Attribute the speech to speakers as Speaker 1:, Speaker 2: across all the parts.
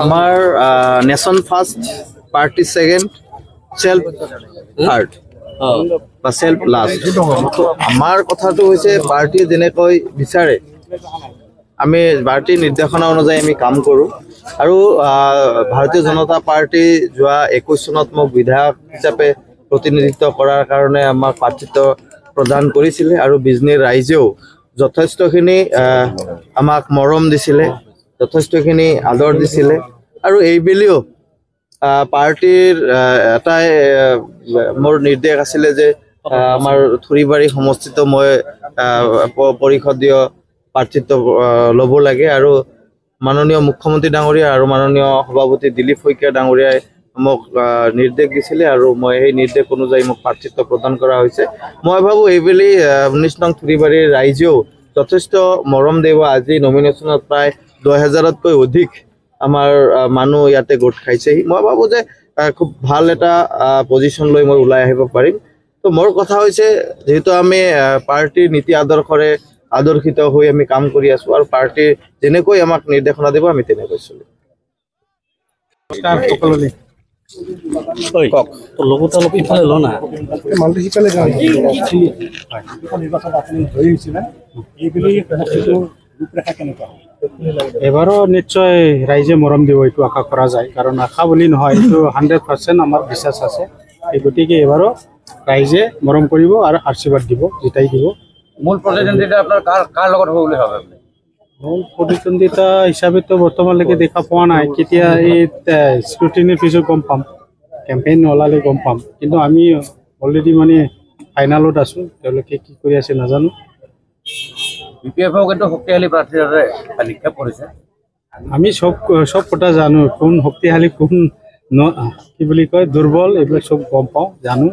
Speaker 1: আমাৰ nation first party second self third বা self last আমাৰ কথাটো হৈছে পাৰ্টি যেনেকৈ বিচাৰে আমি পাৰ্টি নিৰ্দেশনা অনুযায়ী আমি কাম কৰোঁ আৰু ভাৰতীয় জনতা পাৰ্টি যোৱা 21 চনত মোক বিধায়ক হিচাপে প্ৰতিনিধিত্ব কৰাৰ কাৰণে আমাক প্ৰাৰ্থিত্ব প্ৰদান কৰিছিলে আৰু বিজনেৰ ৰাইজেও যথেষ্টখিনি আমাক মৰম দিছিলে যথেষ্টখিনি আদৰ দিছিলে আৰু এইবেলিও পাৰ্টিৰ এটাই মোৰ নিৰ্দেশ আছিলে যে আমাৰ থুৰিবাৰী সমষ্টিত মই পৰিষদীয় প্ৰাৰ্থিত্ব ল'ব লাগে আৰু মাননীয় মুখ্যমন্ত্ৰী ডাঙৰীয়া আৰু মাননীয় সভাপতি দিলীপ শইকীয়া ডাঙৰীয়াই মোক নিৰ্দেশ দিছিলে আৰু মই সেই নিৰ্দেশ অনুযায়ী মোক প্ৰাৰ্থিত্ব প্ৰদান কৰা হৈছে মই ভাবো এইবেলি 19 নং থুৰিবাৰীৰ ৰাইজেও যথেষ্ট মৰম দিব আজি নমিনেশ্যনত প্ৰায় 10,000তকৈ অধিক আমাৰ মানুহ ইয়াতে গোট খাইছেহি মই ভাবো যে খুব ভাল এটা পজিশন লৈ মই ওলাই আহিব পাৰিম তো মোৰ কথা হৈছে যেহেতু আমি পাৰ্টিৰ নীতি আদৰ্শৰে আদৰ্শিত হৈ আমি কাম কৰি আছো আৰু পাৰ্টি যেনেকৈ আমাক নিৰ্দেশনা দিব আমি তেনেকৈ চলিম
Speaker 2: এবাৰো নিশ্চয় ৰাইজে মৰম দিব এইটো আশা কৰা যায় কাৰণ আশা বুলি নহয় এইটো 100% আমাৰ বিশ্বাস আছে এই গতিকে এবাৰো ৰাইজে মৰম কৰিব আৰু আশীৰ্বাদ দিব জিতাই দিব
Speaker 3: মূল প্ৰতিদ্বন্দ্বিতা আপোনাৰ কাৰ লগত হ'ব বুলি ভাবে আপুনি
Speaker 2: মূল প্ৰতিদ্বন্দ্বিতা হিচাপেতো বৰ্তমানলৈকে দেখা পোৱা নাই কেতিয়া এই স্ক্ৰুটিনিৰ পিছত গম পাম কেম্পেইন ওলালে গম পাম কিন্তু আমি অলৰেডি মানে ফাইনালত আছোঁ তেওঁলোকে কি কৰি আছে নাজানো
Speaker 3: বিপিএফও কিন্তু শক্তিশালী প্ৰাৰ্থীৰ নিক্ষেপ কৰিছে
Speaker 2: আমি সব কথা জানো কোন শক্তিশালী কোন কি বুলি কয় দুৰ্বল এইবিলাক সব গম পাওঁ জানো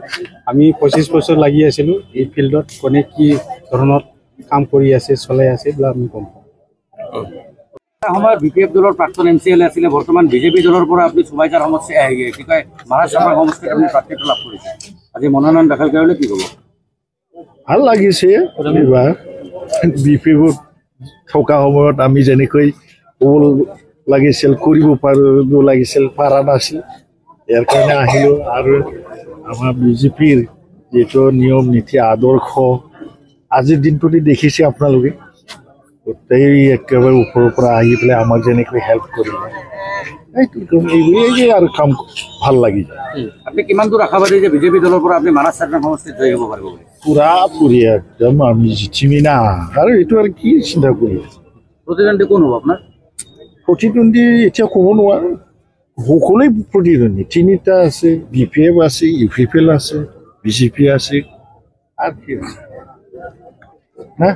Speaker 2: আমি 25 বছৰ লাগি আছিলোঁ এই ফিল্ডত কোনে কি ধৰণৰ কাম কৰি আছে চলাই আছে এইবিলাক আমি গম পাওঁ
Speaker 3: সময়ত বিপিএফ দলৰ প্ৰাক্তন MCL আছিলে বৰ্তমান বিজেপি দলৰ পৰা আপুনি সুবাইজাৰ সমষ্টি কি কয় মহাৰাষ্ট্ৰৰ সমষ্টিত আপুনি প্ৰাৰ্থিত্ব লাভ কৰিছে আজি মনোনয়ন দাখিল কৰিলে কি হ'ব
Speaker 4: ভাল লাগিছে এইবাৰ বিপিএফত থকা সময়ত আমি যেনেকৈ ক'ব লাগিছিল কৰিব পাৰিব লাগিছিল পাৰা নাছিল ইয়াৰ কাৰণে আহিলোঁ আৰু আমাৰ বিজেপিৰ যিটো নিয়ম নীতি আদৰ্শ আজিৰ দিনটোতে দেখিছে আপোনালোকে গোটেই একেবাৰে ওপৰৰ পৰা আহি পেলাই আমাক যেনেকৈ হেল্প কৰিলে এইবোৰেই আৰু কাম ভাল লাগিছে
Speaker 3: আপুনি কিমান দূৰ আশাবাদী যে বিজেপি দলৰ পৰা আপুনি মহাৰাষ্ট্ৰৰ সমষ্টিত জয়ী হ'ব পাৰিব বুলি
Speaker 4: পুৰাপুৰি একদম আমি জিতিমি না আৰু এইটো আৰু কি চিন্তা কৰি আছে
Speaker 3: প্ৰতিদ্বন্দ্বী কোন হ'ব আপোনাৰ
Speaker 4: প্ৰতিদ্বন্দ্বী এতিয়া ক'ব নোৱাৰোঁ সকলোৱে প্ৰতিদ্বন্দ্বী তিনিটা আছে BPF আছে UPPL আছে BJP আছে আৰু কি আছে না